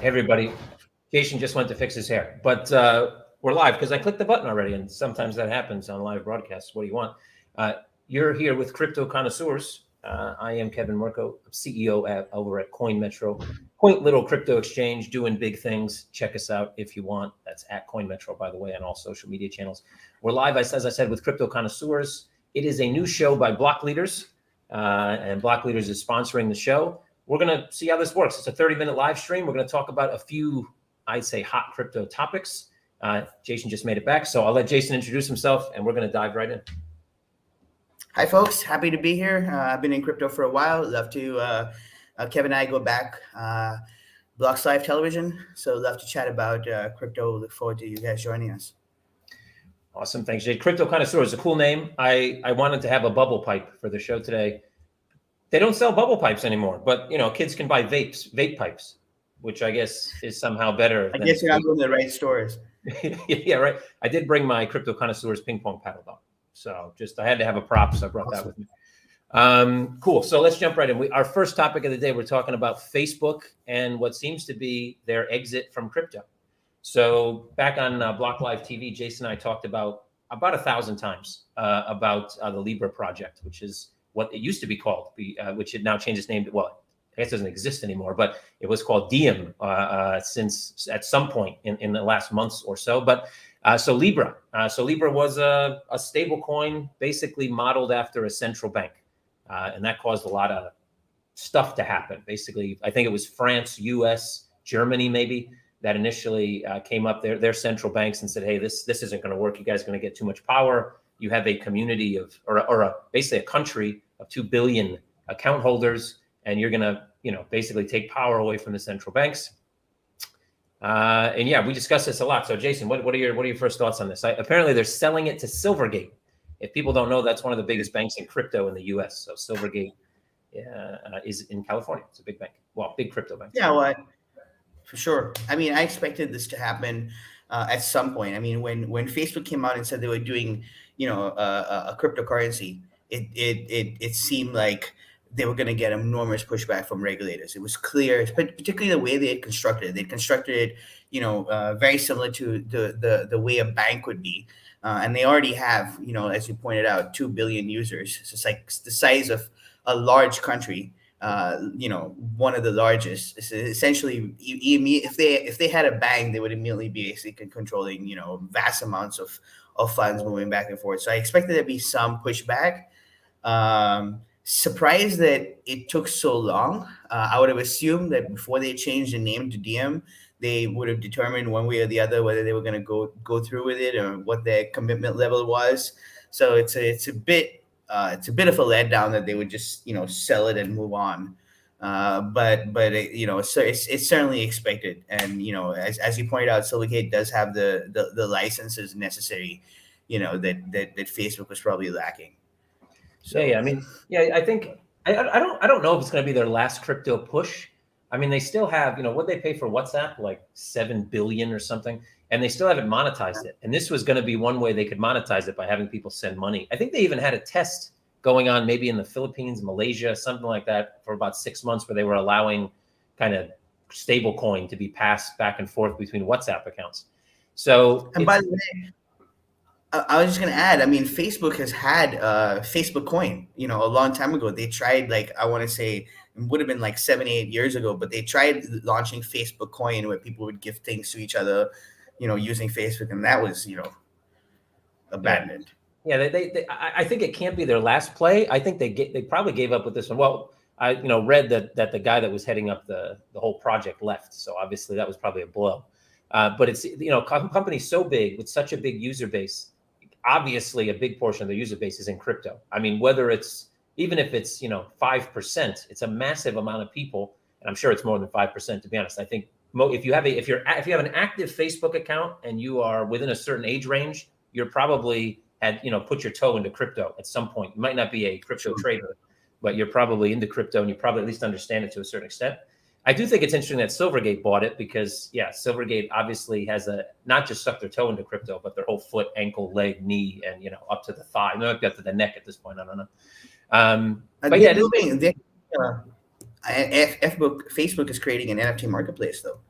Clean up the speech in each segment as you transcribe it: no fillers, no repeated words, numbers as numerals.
Hey everybody, Jason just went to fix his hair, but we're live because I clicked the button already, and sometimes that happens on live broadcasts. What do you want? You're here with Crypto Connoisseurs. I am Kevin Murcko, CEO over at Coinmetro, quaint little crypto exchange doing big things. Check us out if you want. That's at Coinmetro, by the way, on all social media channels. We're live, as I said, with Crypto Connoisseurs. It is a new show by Blockleaders, and Blockleaders is sponsoring the show. We're going to see how this works. It's a 30-minute live stream. We're going to talk about a few, I'd say, hot crypto topics. Jason just made it back, so I'll let Jason introduce himself, and we're going to dive right in. Hi, folks. Happy to be here. I've been in crypto for a while. Love to, Kevin and I go back Blocks Live Television, so love to chat about crypto. Look forward to you guys joining us. Awesome. Thanks, Jay. Crypto Connoisseur is a cool name. I wanted to have a bubble pipe for the show today. They don't sell bubble pipes anymore, but kids can buy vape pipes, which I guess is somehow better. I guess you're not going to the right stores. Yeah, right. I did bring my Crypto Connoisseurs ping pong paddle though, so I had to have a prop, so I brought that with me. Cool. So let's jump right in. Our first topic of the day, we're talking about Facebook and what seems to be their exit from crypto. So back on Block Live TV, Jason and I talked about 1,000 times about the Libra project, which is what it used to be called, which it now changed its name to, well, I guess it doesn't exist anymore, but it was called Diem since at some point in the last months or so. But so Libra was a stable coin, basically modeled after a central bank. And that caused a lot of stuff to happen. Basically, I think it was France, US, Germany, maybe, that initially came up their central banks and said, hey, this isn't going to work. You guys are going to get too much power. You have a community of, basically a country of 2 billion account holders, and you're going to, basically take power away from the central banks. And yeah, we discussed this a lot. So Jason, what are your first thoughts on this? Apparently they're selling it to Silvergate. If people don't know, that's one of the biggest banks in crypto in the US. So Silvergate is in California. It's a big bank. Well, big crypto bank. Yeah, well, for sure. I mean, I expected this to happen at some point. I mean, when Facebook came out and said they were doing, a cryptocurrency, it seemed like they were going to get enormous pushback from regulators. It was clear, particularly the way they had constructed it. They constructed it, very similar to the way a bank would be. And they already have, as you pointed out, 2 billion users. So it's like the size of a large country. One of the largest. It's essentially, if they had a bank, they would immediately be basically controlling, vast amounts of funds moving back and forth. So I expected there to be some pushback. Surprised that it took so long. I would have assumed that before they changed the name to Diem, they would have determined one way or the other whether they were going to go through with it or what their commitment level was. So it's a bit of a letdown that they would just sell it and move on. But it's certainly expected. And as you pointed out, Silvergate does have the licenses necessary, that Facebook was probably lacking. So I mean, I think I don't know if it's going to be their last crypto push. I mean, they still have, what they pay for WhatsApp, like 7 billion or something, and they still haven't monetized it. And this was going to be one way they could monetize it by having people send money. I think they even had a test going on maybe in the Philippines, Malaysia, something like that, for about 6 months, where they were allowing kind of stable coin to be passed back and forth between WhatsApp accounts. So, and by the way, I was just going to add, I mean, Facebook has had Facebook coin, a long time ago. They tried, I want to say, it would have been like 7-8 years ago, but they tried launching Facebook coin where people would give things to each other, using Facebook. And that was, abandoned. Yeah, I think it can't be their last play. I think they probably gave up with this one. Well, I read that the guy that was heading up the whole project left. So obviously that was probably a blow. But it's, companies so big with such a big user base, obviously a big portion of the user base is in crypto. I mean, even if it's 5%, it's a massive amount of people, and I'm sure it's more than 5%, to be honest. I think if you have an active Facebook account and you are within a certain age range, you're probably put your toe into crypto at some point. You might not be a crypto trader, but you're probably into crypto and you probably at least understand it to a certain extent. I do think it's interesting that Silvergate bought it because, Silvergate obviously has not just stuck their toe into crypto, but their whole foot, ankle, leg, knee, and, up to the thigh. No, up to the neck at this point. I don't know. But Facebook is creating an NFT marketplace, though.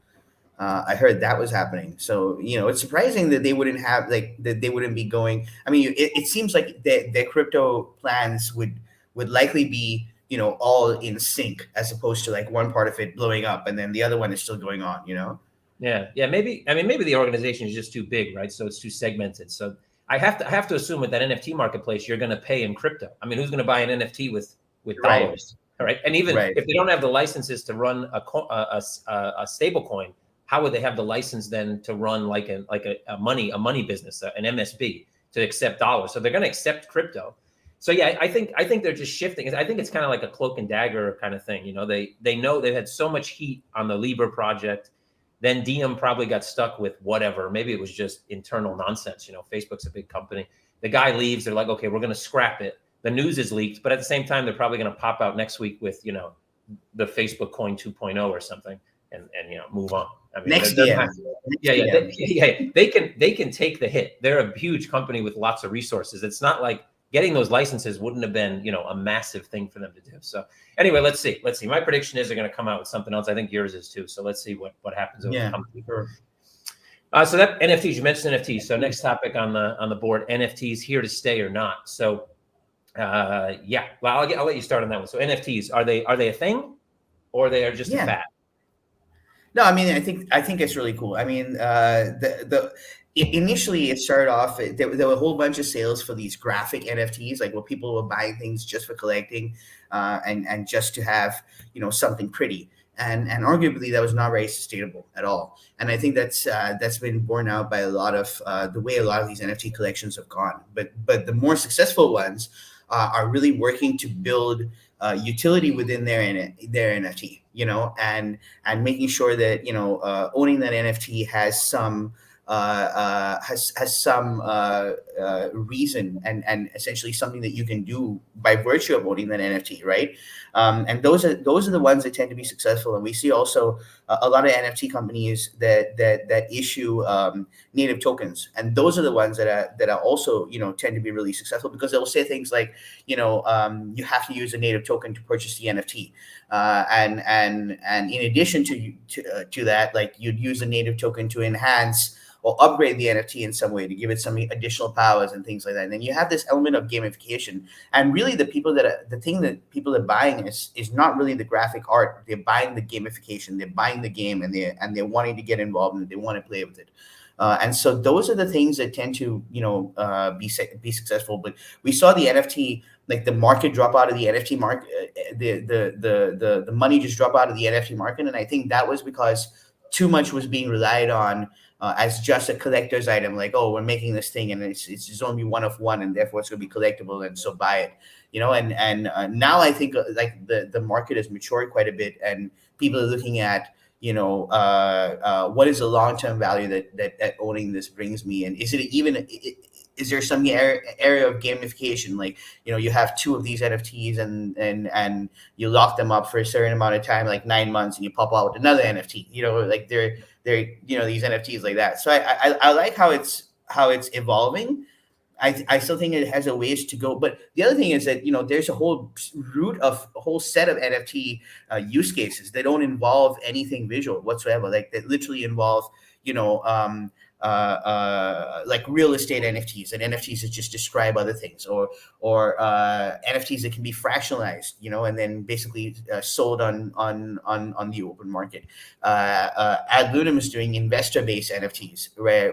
I heard that was happening. So, it's surprising that they wouldn't have that they wouldn't be going. I mean, it seems like their crypto plans would likely be, all in sync, as opposed to like one part of it blowing up and then the other one is still going on, Yeah. Maybe the organization is just too big, right? So it's too segmented. So I have to assume with that NFT marketplace, you're going to pay in crypto. I mean, who's going to buy an NFT with Right. dollars? All right. And even Right. if they don't have the licenses to run a stable coin, how would they have the license then to run like a money business, an MSB, to accept dollars? So they're going to accept crypto. So yeah, I think they're just shifting. I think it's kind of like a cloak and dagger kind of thing. They know they've had so much heat on the Libra project. Then Diem probably got stuck with whatever. Maybe it was just internal nonsense. Facebook's a big company. The guy leaves. They're like, okay, we're going to scrap it. The news is leaked, but at the same time, they're probably going to pop out next week with, the Facebook coin 2.0 or something and move on. I mean, Next year. They can take the hit. They're a huge company with lots of resources. It's not like getting those licenses wouldn't have been, a massive thing for them to do. So anyway, let's see. My prediction is they're going to come out with something else. I think yours is too. So let's see what happens over the coming week. Sure. So that NFTs, you mentioned NFTs. So next topic on the board, NFTs here to stay or not. So yeah, well, I'll let you start on that one. So NFTs, are they a thing, or they are just a fad? No, I mean, I think it's really cool. I mean, initially it started off, there were a whole bunch of sales for these graphic NFTs, like where people were buying things just for collecting, and just to have, something pretty. And arguably that was not very sustainable at all. And I think that's been borne out by a lot of the way a lot of these NFT collections have gone. But the more successful ones are really working to build utility within their NFT, and making sure that owning that NFT has some reason and essentially something that you can do by virtue of owning that NFT, right? And those are the ones that tend to be successful. And we see also a lot of NFT companies that issue native tokens, and those are the ones that are also tend to be really successful, because they'll say things like you have to use a native token to purchase the NFT, and in addition to that, like you'd use a native token to enhance or upgrade the NFT in some way to give it some additional powers and things like that. And then you have this element of gamification. And really the thing that people are buying is not really the graphic art. They're buying the gamification. They're buying the game, and they're wanting to get involved and they want to play with it. And so those are the things that tend to, be successful. But we saw the NFT, like the market drop out of the NFT market, the money just drop out of the NFT market. And I think that was because too much was being relied on as just a collector's item, like, oh, we're making this thing and it's just only one of one, and therefore it's going to be collectible, and so buy it, and now I think like the market has matured quite a bit, and people are looking at what is the long-term value that owning this brings me, and is there some area of gamification, like you have two of these NFTs and you lock them up for a certain amount of time, like 9 months, and you pop out with another NFT, like they're these NFTs like that. So I like how it's evolving. I still think it has a ways to go, but the other thing is that there's a whole set of NFT use cases that don't involve anything visual whatsoever, like that literally involve like real estate NFTs and NFTs that just describe other things, or NFTs that can be fractionalized, and then basically sold on the open market. AdLunam is doing investor-based NFTs where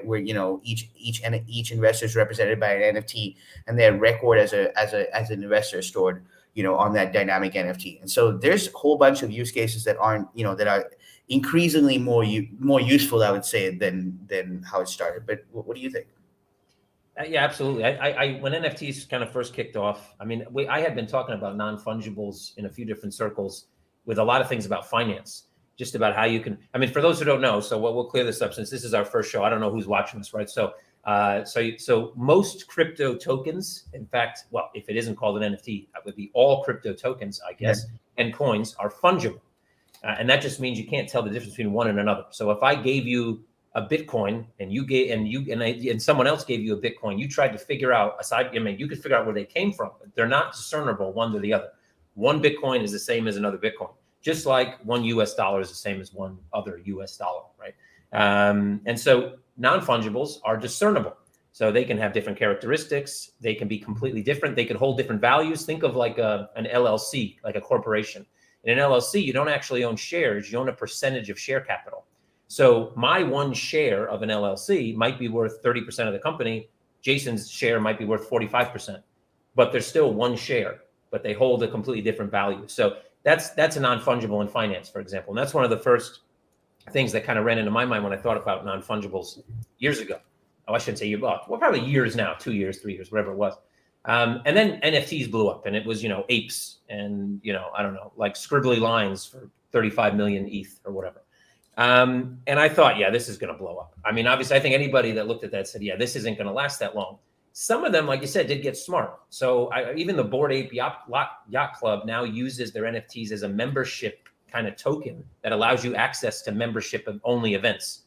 each investor is represented by an NFT, and their record as an investor is stored on that dynamic NFT. And so there's a whole bunch of use cases that aren't that are increasingly more useful, I would say, than how it started. But what do you think? Yeah, absolutely. I when NFTs kind of first kicked off, I mean, I had been talking about non-fungibles in a few different circles with a lot of things about finance, just about how you can. I mean, for those who don't know, so we'll clear this up since this is our first show. I don't know who's watching this, right? So most crypto tokens, in fact, well, if it isn't called an NFT, that would be all crypto tokens, I guess, and coins are fungible. And that just means you can't tell the difference between one and another. So if I gave you a Bitcoin and and someone else gave you a Bitcoin, you tried to figure out you could figure out where they came from, but they're not discernible one to the other. One Bitcoin is the same as another Bitcoin, just like one US dollar is the same as one other US dollar, right? And so non-fungibles are discernible. So they can have different characteristics. They can be completely different. They can hold different values. Think of like an LLC, like a corporation. In an LLC, you don't actually own shares. You own a percentage of share capital. So my one share of an LLC might be worth 30% of the company. Jason's share might be worth 45%, but there's still one share, but they hold a completely different value. So that's a non-fungible in finance, for example. And that's one of the first things that kind of ran into my mind when I thought about non-fungibles years ago. Oh, I shouldn't say years, well, probably years now, 2 years, 3 years, whatever it was. And then NFTs blew up, and it was, apes and, I don't know, like scribbly lines for 35 million ETH or whatever. And I thought, yeah, this is going to blow up. I mean, obviously, I think anybody that looked at that said, yeah, this isn't going to last that long. Some of them, like you said, did get smart. So even the Bored Ape Yacht Club now uses their NFTs as a membership kind of token that allows you access to membership of only events.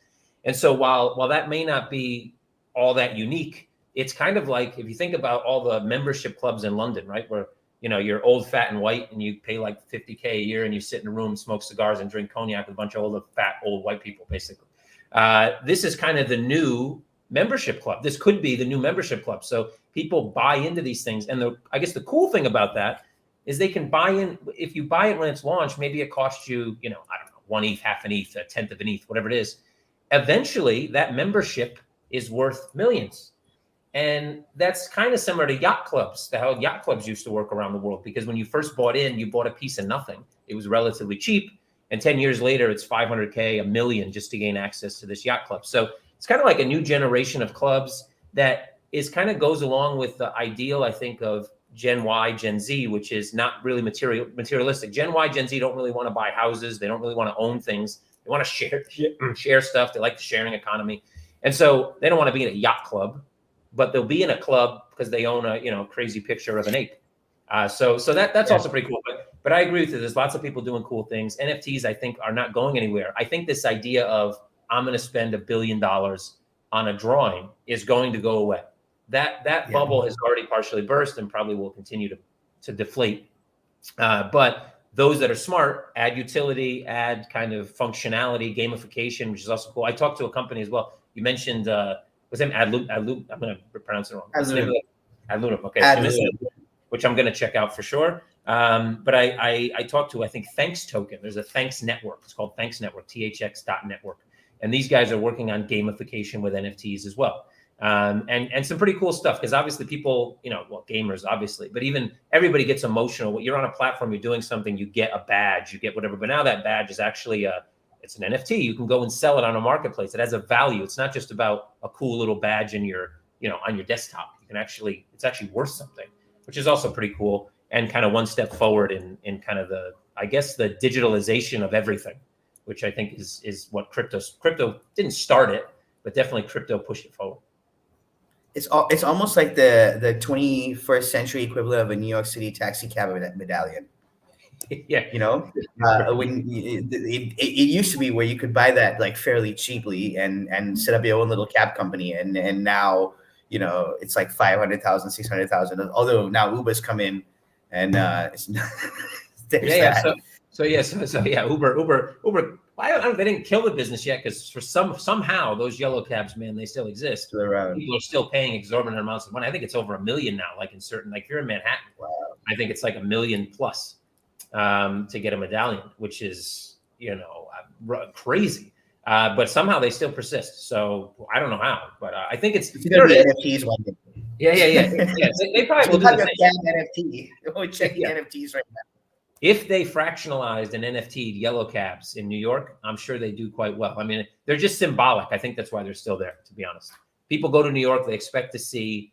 And so while that may not be all that unique, it's kind of like if you think about all the membership clubs in London, right, where you're old, fat, and white, and you pay like $50K a year, and you sit in a room, smoke cigars, and drink cognac with a bunch of old, fat, old white people, basically. This is kind of the new membership club. This could be the new membership club. So people buy into these things, and I guess the cool thing about that is they can buy in. If you buy it when it's launched, maybe it costs you, I don't know, 1 ETH, half an ETH, a tenth of an ETH, whatever it is. Eventually, that membership is worth millions. And that's kind of similar to yacht clubs, how yacht clubs used to work around the world, because when you first bought in, you bought a piece of nothing. It was relatively cheap. And 10 years later, it's 500K, $1 million just to gain access to this yacht club. So it's kind of like a new generation of clubs that kind of goes along with the ideal, I think, of Gen Y, Gen Z, which is not really materialistic. Gen Y, Gen Z don't really want to buy houses. They don't really want to own things. They want to share stuff. They like the sharing economy. And so they don't want to be in a yacht club, but they'll be in a club because they own a crazy picture of an ape. So that's also pretty cool. But I agree with you. There's lots of people doing cool things. NFTs, I think, are not going anywhere. I think this idea of I'm going to spend $1 billion on a drawing is going to go away. That bubble has already partially burst and probably will continue to deflate. But those that are smart add utility, add kind of functionality, gamification, which is also cool. I talked to a company as well. You mentioned was him AdLunam? I'm going to pronounce it wrong. AdLunam. Okay. AdLunam. Which I'm going to check out for sure. But I talked to, I think, Thanks Token. There's a Thanks Network. It's called Thanks Network, THX.network. And these guys are working on gamification with NFTs as well. And some pretty cool stuff, because obviously people, gamers, obviously, but even everybody gets emotional. When you're on a platform, you're doing something, you get a badge, you get whatever. But now that badge is actually it's an NFT. You can go and sell it on a marketplace. It has a value. It's not just about a cool little badge in your, on your desktop. It's actually worth something, which is also pretty cool and kind of one step forward in kind of the digitalization of everything, which I think is what crypto didn't start it, but definitely crypto pushed it forward. It's almost like the 21st century equivalent of a New York City taxi cab medallion. Yeah, when it used to be where you could buy that like fairly cheaply and set up your own little cab company, and now it's like 500,000, 600,000. Although now Uber's come in, and Uber. They didn't kill the business yet, because for somehow those yellow cabs, man, they still exist. People are still paying exorbitant amounts of money. I think it's over $1 million now. Like in certain, like if you're in Manhattan, I think it's like $1 million plus to get a medallion, which is crazy. But somehow they still persist. So I don't know how, but I think it's NFTs one day. Yeah. They probably will do the same. NFT. We're checking NFTs right now. If they fractionalized an NFT yellow cabs in New York, I'm sure they do quite well. I mean, they're just symbolic. I think that's why they're still there, to be honest. People go to New York, they expect to see,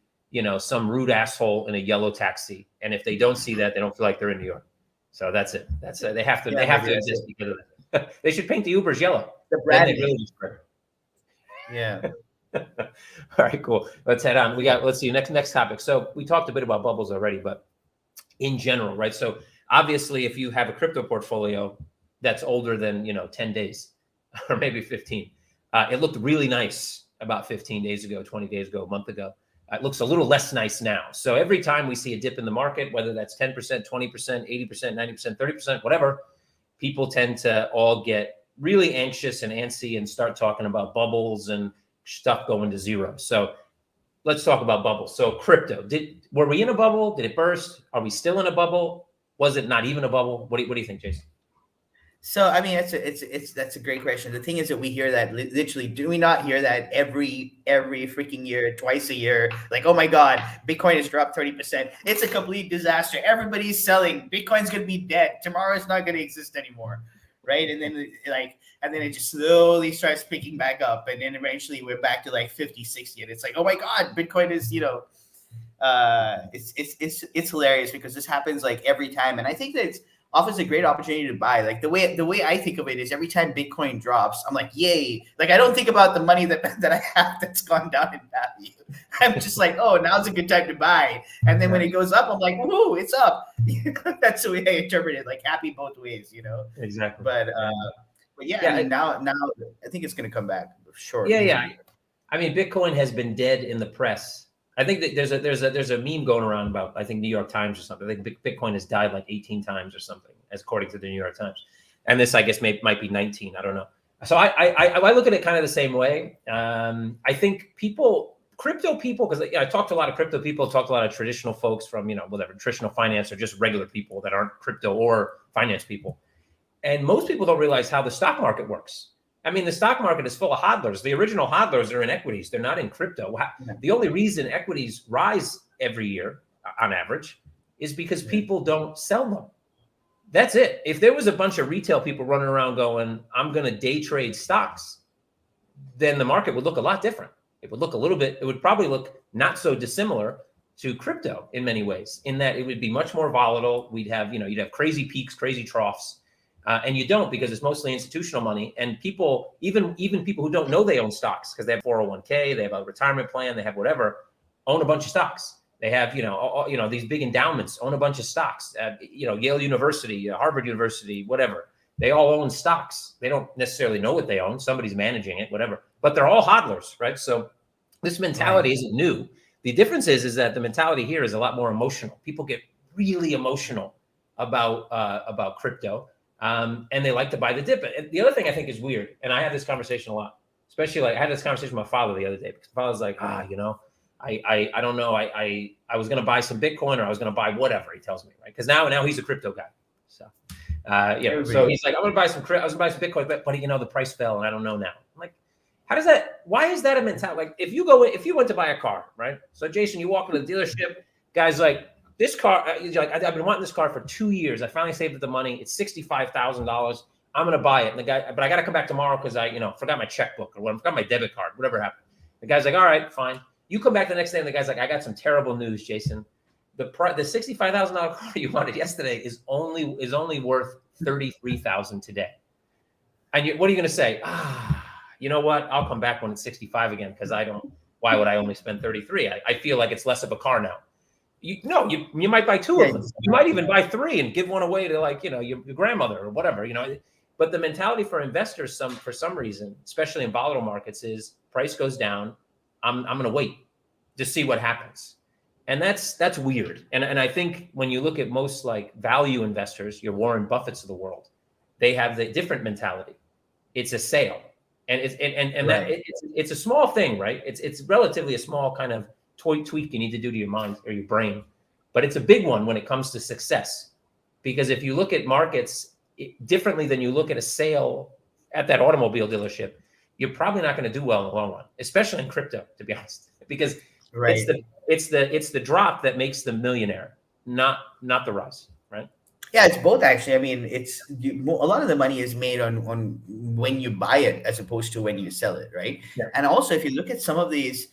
some rude asshole in a yellow taxi. And if they don't see that, they don't feel like they're in New York. So that's it. They have to exist because of that. They should paint the Ubers yellow. The brand. Yeah. All right, cool. Let's head on. Let's see, next topic. So we talked a bit about bubbles already, but in general, right? So obviously, if you have a crypto portfolio that's older than 10 days or maybe 15, it looked really nice about 15 days ago, 20 days ago, a month ago. It looks a little less nice now. So every time we see a dip in the market, whether that's 10%, 20%, 80%, 90%, 30%, whatever, people tend to all get really anxious and antsy and start talking about bubbles and stuff going to zero. So let's talk about bubbles. So crypto, were we in a bubble? Did it burst? Are we still in a bubble? Was it not even a bubble? What do you think, Jason? So I mean, that's a great question. The thing is that we hear that literally. Do we not hear that every freaking year, twice a year? Like, oh my God, Bitcoin has dropped 30%. It's a complete disaster. Everybody's selling. Bitcoin's gonna be dead. Tomorrow's not gonna exist anymore, right? And then it just slowly starts picking back up, and then eventually we're back to like 50, 60, and it's like, oh my God, Bitcoin is it's hilarious because this happens like every time, and I think that it's offers a great opportunity to buy. Like the way I think of it is every time Bitcoin drops, I'm like, yay. Like I don't think about the money that I have that's gone down in value. I'm just like, oh, now's a good time to buy. And then when it goes up, I'm like, woo, it's up. That's the way I interpret it. Like happy both ways, Exactly. But yeah, I mean now I think it's gonna come back for sure. Yeah. I mean, Bitcoin has been dead in the press. I think that there's a meme going around about, I think, New York Times or something. I think Bitcoin has died like 18 times or something, as according to the New York Times. And this, I guess, might be 19. I don't know. So I look at it kind of the same way. I think crypto people, because I talked to a lot of crypto people, talked to a lot of traditional folks from, whatever, traditional finance or just regular people that aren't crypto or finance people. And most people don't realize how the stock market works. I mean, the stock market is full of hodlers. The original hodlers are in equities. They're not in crypto. The only reason equities rise every year on average is because people don't sell them. That's it. If there was a bunch of retail people running around going, I'm going to day trade stocks, then the market would look a lot different. It would probably look not so dissimilar to crypto in many ways, in that it would be much more volatile. We'd have, you'd have crazy peaks, crazy troughs. And you don't, because it's mostly institutional money, and people, even people who don't know they own stocks because they have 401k, they have a retirement plan, they have whatever, own a bunch of stocks. They have, these big endowments own a bunch of stocks. Yale University, Harvard University, whatever. They all own stocks. They don't necessarily know what they own. Somebody's managing it, whatever. But they're all hodlers, right? So this mentality isn't new. The difference is that the mentality here is a lot more emotional. People get really emotional about crypto. And they like to buy the dip. And the other thing I think is weird, and I have this conversation a lot, especially I had this conversation with my father the other day, because my father's like, I don't know. I was going to buy some Bitcoin, or I was going to buy whatever, he tells me, right? Because now he's a crypto guy. So, so he's like, I was going to buy some Bitcoin, but the price fell and I don't know now. I'm like, why is that a mentality? Like if you went to buy a car, right? So Jason, you walk into the dealership, guy's like, this car, I've been wanting this car for 2 years. I finally saved up the money. It's $65,000. I'm going to buy it. And the guy, but I got to come back tomorrow because I, forgot my checkbook or forgot my debit card, whatever happened. The guy's like, all right, fine. You come back the next day and the guy's like, I got some terrible news, Jason. The $65,000 car you wanted yesterday is only worth $33,000 today. And what are you going to say? You know what? I'll come back when it's 65 again because why would I only spend 33? I feel like it's less of a car now. You might buy two of them. You might even buy three and give one away to your grandmother or whatever, But the mentality for investors, for some reason, especially in volatile markets, is price goes down. I'm going to wait to see what happens, and that's weird. And I think when you look at most value investors, your Warren Buffetts of the world, they have the different mentality. It's a sale, and it's a small thing, right? It's relatively a small kind of tweak you need to do to your mind or your brain, but it's a big one when it comes to success, because if you look at markets differently than you look at a sale at that automobile dealership, you're probably not going to do well in the long run, especially in crypto, to be honest, because it's the drop that makes the millionaire, not the rise, right? Yeah, it's both actually. I mean, a lot of the money is made on when you buy it as opposed to when you sell it, right? Yeah. And also, if you look at some of these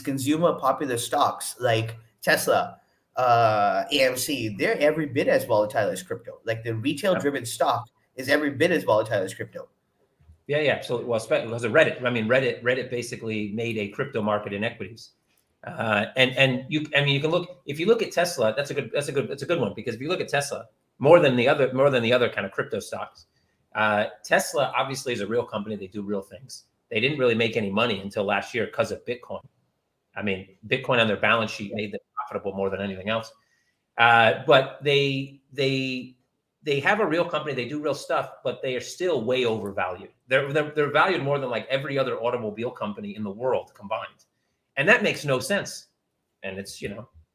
consumer popular stocks like Tesla, AMC, they're every bit as volatile as crypto. Like the retail driven stock is every bit as volatile as crypto. Yeah, absolutely. Well, because of Reddit. I mean, Reddit basically made a crypto market in equities. And you can look, if you look at Tesla, that's a good one, because if you look at Tesla more than the other kind of crypto stocks, Tesla obviously is a real company. They do real things. They didn't really make any money until last year because of Bitcoin. I mean, Bitcoin on their balance sheet made them profitable more than anything else. But they they have a real company, they do real stuff, but they are still way overvalued. They're valued more than like every other automobile company in the world combined. And that makes no sense. And it's,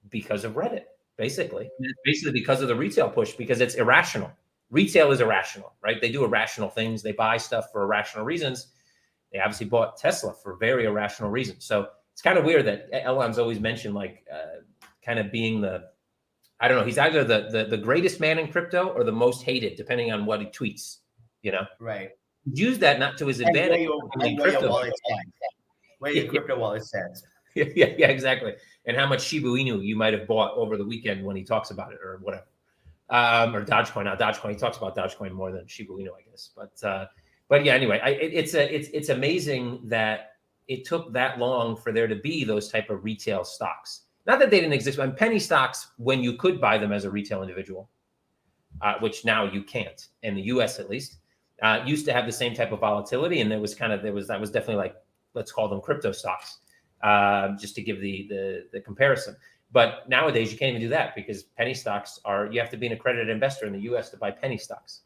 because of Reddit, basically. And it's basically because of the retail push, because it's irrational. Retail is irrational, right? They do irrational things. They buy stuff for irrational reasons. They obviously bought Tesla for very irrational reasons. So it's kind of weird that Elon's always mentioned kind of being I don't know, he's either the greatest man in crypto or the most hated, depending on what he tweets, Right. Use that not to his advantage. Where your wallet stands. Where your crypto wallet stands. Yeah, exactly. And how much Shiba Inu you might have bought over the weekend when he talks about it or whatever. Or Dogecoin. Now Dogecoin, he talks about Dogecoin more than Shiba Inu, I guess. But yeah, anyway, it's amazing that it took that long for there to be those type of retail stocks. Not that they didn't exist, but penny stocks, when you could buy them as a retail individual, which now you can't in the US at least, used to have the same type of volatility. And that was definitely like, let's call them crypto stocks, just to give the comparison. But nowadays you can't even do that because penny stocks you have to be an accredited investor in the US to buy penny stocks,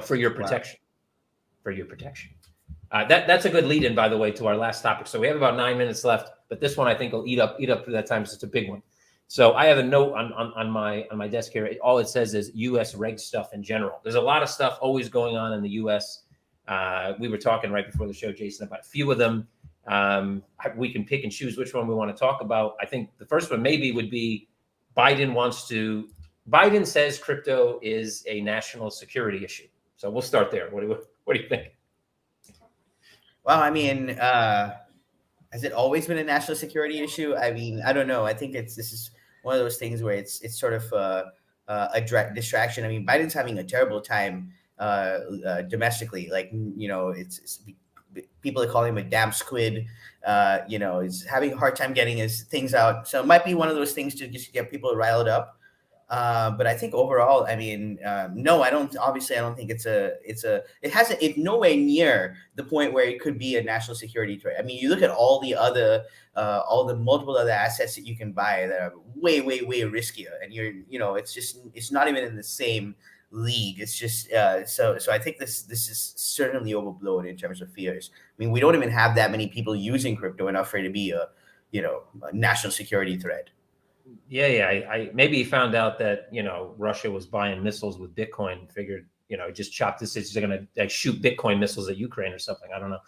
for your protection. Wow. For your protection. That's a good lead in, by the way, to our last topic. So we have about 9 minutes left, but this one I think will eat up through that time. So it's a big one. So I have a note on my desk here. All it says is U.S. reg stuff in general. There's a lot of stuff always going on in the U.S. We were talking right before the show, Jason, about a few of them. We can pick and choose which one we want to talk about. I think the first one maybe would be Biden says crypto is a national security issue. So we'll start there. What do you think? Well, I mean, has it always been a national security issue? I mean, I don't know. I think this is one of those things where it's sort of a distraction. I mean, Biden's having a terrible time domestically. Like, it's people are calling him a damn squid. He's having a hard time getting his things out. So it might be one of those things to just get people riled up. But I think overall, I mean, no, I don't think it's nowhere near the point where it could be a national security threat. I mean, you look at all the multiple other assets that you can buy that are way, way, way riskier. And it's not even in the same league. It's just, so I think this is certainly overblown in terms of fears. I mean, we don't even have that many people using crypto enough for it to be a national security threat. Yeah. I maybe he found out that, Russia was buying missiles with Bitcoin and figured, just chop this. They're going to shoot Bitcoin missiles at Ukraine or something. I don't know.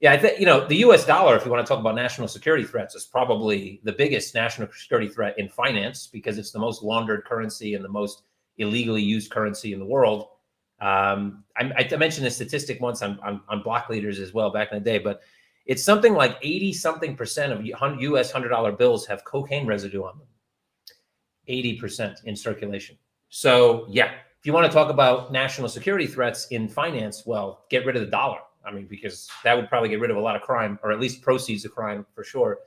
Yeah, I think, the US dollar, if you want to talk about national security threats, is probably the biggest national security threat in finance because it's the most laundered currency and the most illegally used currency in the world. I mentioned this statistic once on Blockleaders as well back in the day, but it's something like 80-something% of US $100 bills have cocaine residue on them. 80% in circulation. So yeah, if you want to talk about national security threats in finance, well, get rid of the dollar. I mean, because that would probably get rid of a lot of crime, or at least proceeds of crime for sure.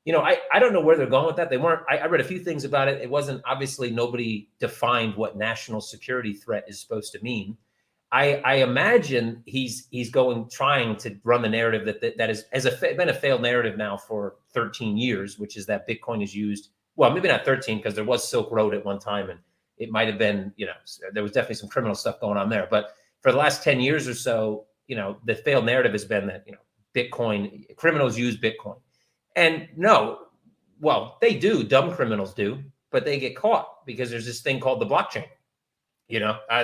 I don't know where they're going with that. I read a few things about it. It wasn't, obviously nobody defined what national security threat is supposed to mean. I imagine he's trying to run the narrative that has been a failed narrative now for 13 years, which is that Bitcoin is used. Well, maybe not 13 because there was Silk Road at one time, and it might have been, there was definitely some criminal stuff going on there. But for the last 10 years or so, the failed narrative has been that, Bitcoin, criminals use Bitcoin. And no, well, they do, dumb criminals do, but they get caught because there's this thing called the blockchain,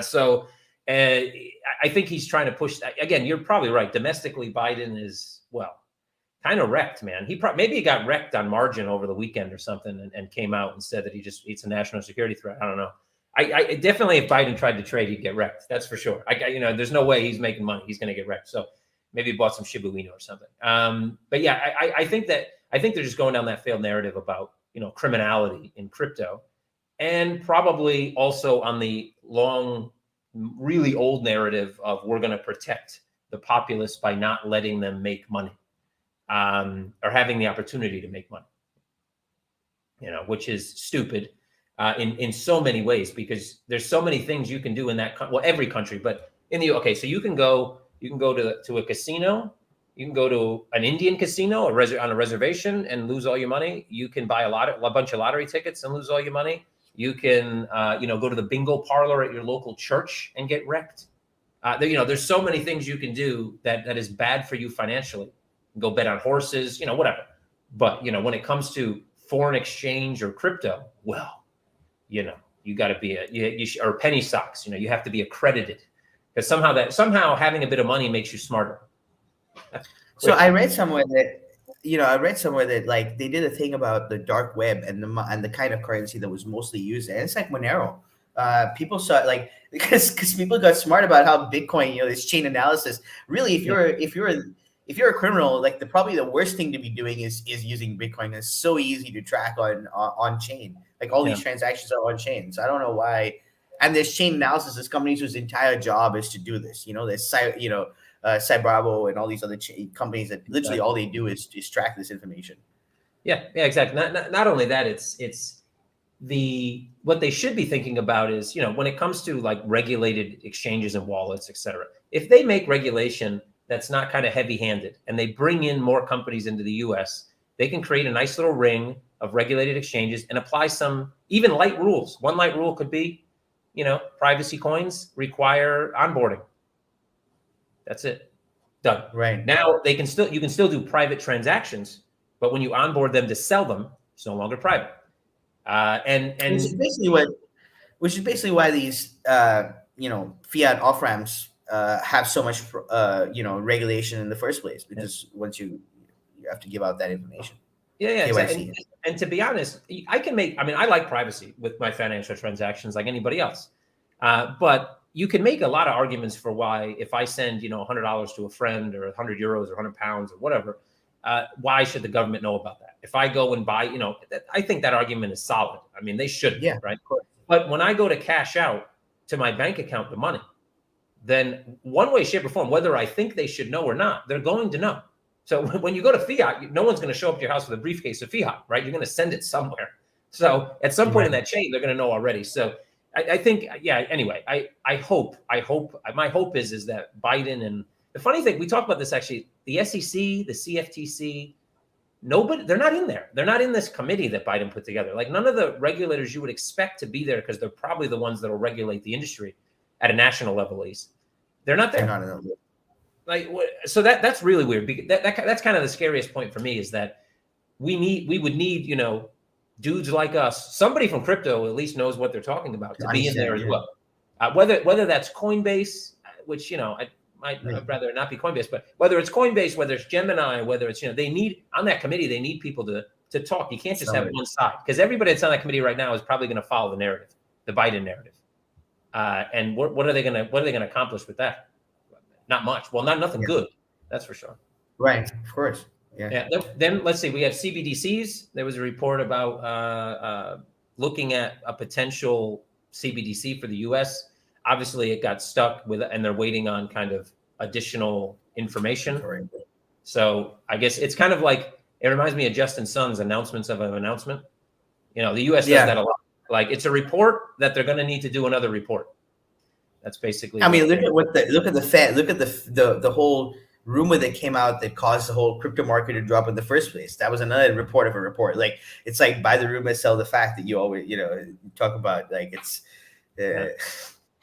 So I think he's trying to push, again, you're probably right. Domestically, Biden is, kind of wrecked, man. Maybe he got wrecked on margin over the weekend or something and came out and said that it's a national security threat. I don't know. I definitely, if Biden tried to trade, he'd get wrecked. That's for sure. There's no way he's making money. He's going to get wrecked. So maybe he bought some Shiba Inu or something. But yeah, I think they're just going down that failed narrative about, criminality in crypto, and probably also on the long, really old narrative of we're going to protect the populace by not letting them make money. Or having the opportunity to make money, which is stupid in so many ways, because there's so many things you can do in every country, but so you can go to a casino, you can go to an Indian casino on a reservation and lose all your money. You can buy a bunch of lottery tickets and lose all your money. You can, go to the bingo parlor at your local church and get wrecked. There's so many things you can do that is bad for you financially. Go bet on horses, whatever. But, when it comes to foreign exchange or crypto, well, you got to be or penny stocks, you have to be accredited, because somehow having a bit of money makes you smarter. So I read somewhere that like they did a thing about the dark web and the kind of currency that was mostly used, and it's like Monero. People saw it like because people got smart about how Bitcoin, this chain analysis. Really, if you're a criminal, like probably the worst thing to be doing is using Bitcoin. It's so easy to track on chain. Like all these transactions are on chain. So I don't know why. And there's chain analysis. There's companies whose entire job is to do this. There's Cybravo and all these other companies that literally all they do is track this information. Yeah, exactly. Not only that, it's what they should be thinking about is, when it comes to like regulated exchanges and wallets, et cetera, if they make regulation that's not kind of heavy-handed and they bring in more companies into the US, they can create a nice little ring of regulated exchanges and apply some even light rules. One light rule could be, privacy coins require onboarding. That's it. Done. Right. Now you can still do private transactions, but when you onboard them to sell them, it's no longer private. And which is basically why these fiat off ramps have so much regulation in the first place, because once you have to give out that information. Yeah. Exactly. And to be honest, I like privacy with my financial transactions like anybody else. But you can make a lot of arguments for why, if I send, $100 to a friend or 100 euros or 100 pounds or whatever, why should the government know about that? If I go and buy, I think that argument is solid. I mean, they should, right? But when I go to cash out to my bank account the money, then one way, shape, or form, whether I think they should know or not, they're going to know. So when you go to fiat, no one's going to show up to your house with a briefcase of fiat, right? You're going to send it somewhere. So at some point in that chain, they're going to know already. So I think, anyway, I hope, my hope is that Biden, and the funny thing, we talked about this actually, the SEC, the CFTC, nobody, they're not in there. They're not in this committee that Biden put together. Like none of the regulators you would expect to be there, because they're probably the ones that will regulate the industry at a national level, at least. They're not there. They're not in there. Like, so that's really weird. Because that's kind of the scariest point for me, is that we would need, dudes like us, somebody from crypto at least knows what they're talking about, to be in there as well. Whether that's Coinbase, which, I'd rather not be Coinbase, but whether it's Coinbase, whether it's Gemini, whether it's, they need, on that committee, they need people to talk. You can't just have one side, because everybody that's on that committee right now is probably going to follow the narrative, the Biden narrative. And what are they going to accomplish with that? Not much. Well, nothing good. That's for sure. Right. Of course. Yeah. Then let's see. We have CBDCs. There was a report about looking at a potential CBDC for the U.S. Obviously, it got stuck and they're waiting on kind of additional information. Right. So I guess it's kind of like, it reminds me of Justin Sun's announcements of an announcement. The U.S. does that a lot. Like, it's a report that they're going to need to do another report. That's basically. I mean, look at the Fed. Look at the whole rumor that came out that caused the whole crypto market to drop in the first place. That was another report of a report. Like, it's like buy the rumor, sell the fact, that you always talk about. Like, it's.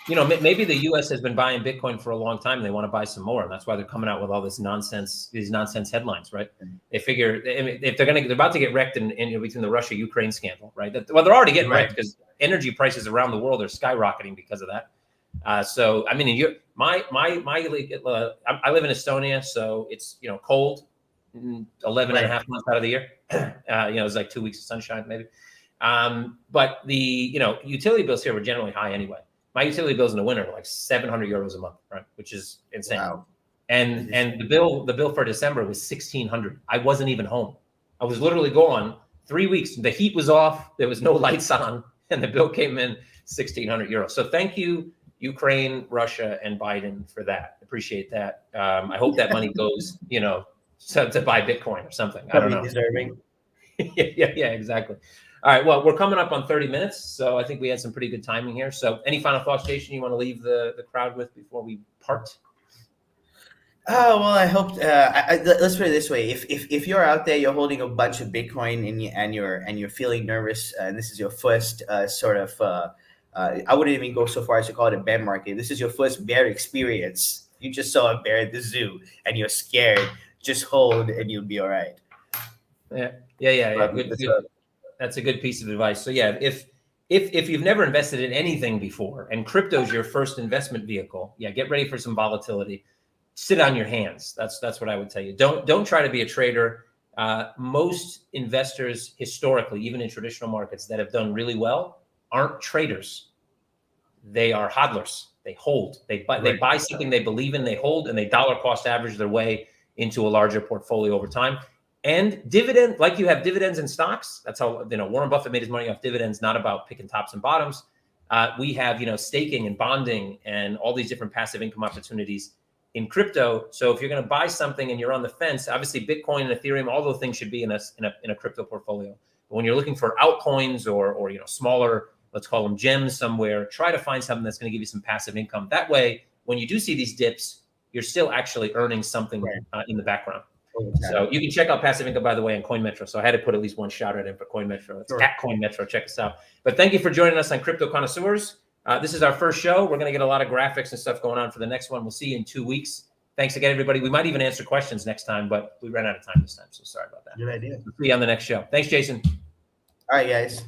Maybe the U.S. has been buying Bitcoin for a long time, and they want to buy some more, and that's why they're coming out with all this nonsense, these nonsense headlines, right? They figure, if they're about to get wrecked in between the Russia-Ukraine scandal, right? Well, they're already getting wrecked, because energy prices around the world are skyrocketing because of that. So I mean, I live in Estonia, so it's cold, 11 and a half months out of the year. It's like 2 weeks of sunshine maybe. But the utility bills here were generally high anyway. My utility bills in the winter are like 700 euros a month, right? Which is insane. Wow. And the bill for December was 1,600. I wasn't even home. I was literally gone 3 weeks. The heat was off. There was no lights on, and the bill came in 1,600 euros. So thank you, Ukraine, Russia, and Biden, for that. Appreciate that. I hope that money goes, to buy Bitcoin or something. I don't know. Deserving. Yeah, exactly. All right. Well, we're coming up on 30 minutes, so I think we had some pretty good timing here. So any final thoughts, Jason, you want to leave the crowd with before we part? Oh well, I hope. Let's put it this way: if you're out there, you're holding a bunch of Bitcoin and you're feeling nervous, and this is your first I wouldn't even go so far as to call it a bear market. This is your first bear experience. You just saw a bear at the zoo, and you're scared. Just hold, and you'll be all right. Yeah. Good. That's a good piece of advice. So yeah, if you've never invested in anything before and crypto is your first investment vehicle, yeah, get ready for some volatility. Sit on your hands. That's what I would tell you. Don't try to be a trader. Most investors historically, even in traditional markets that have done really well, aren't traders. They are hodlers. They hold. They buy something they believe in, they hold, and they dollar cost average their way into a larger portfolio over time. And dividend, like you have dividends in stocks. That's how Warren Buffett made his money off dividends, not about picking tops and bottoms. We have staking and bonding and all these different passive income opportunities in crypto. So if you're going to buy something and you're on the fence, obviously Bitcoin and Ethereum, all those things should be in a crypto portfolio. But when you're looking for altcoins or smaller, let's call them gems somewhere, try to find something that's going to give you some passive income. That way, when you do see these dips, you're still actually earning something in the background. So you can check out passive income, by the way, on Coinmetro. So I had to put at least one shout out in for Coinmetro. It's at Coinmetro. Check us out. But thank you for joining us on Crypto Connoisseurs. This is our first show. We're going to get a lot of graphics and stuff going on for the next one. We'll see you in 2 weeks. Thanks again, everybody. We might even answer questions next time, but we ran out of time this time. So sorry about that. Good idea. We'll see you on the next show. Thanks, Jason. All right, guys.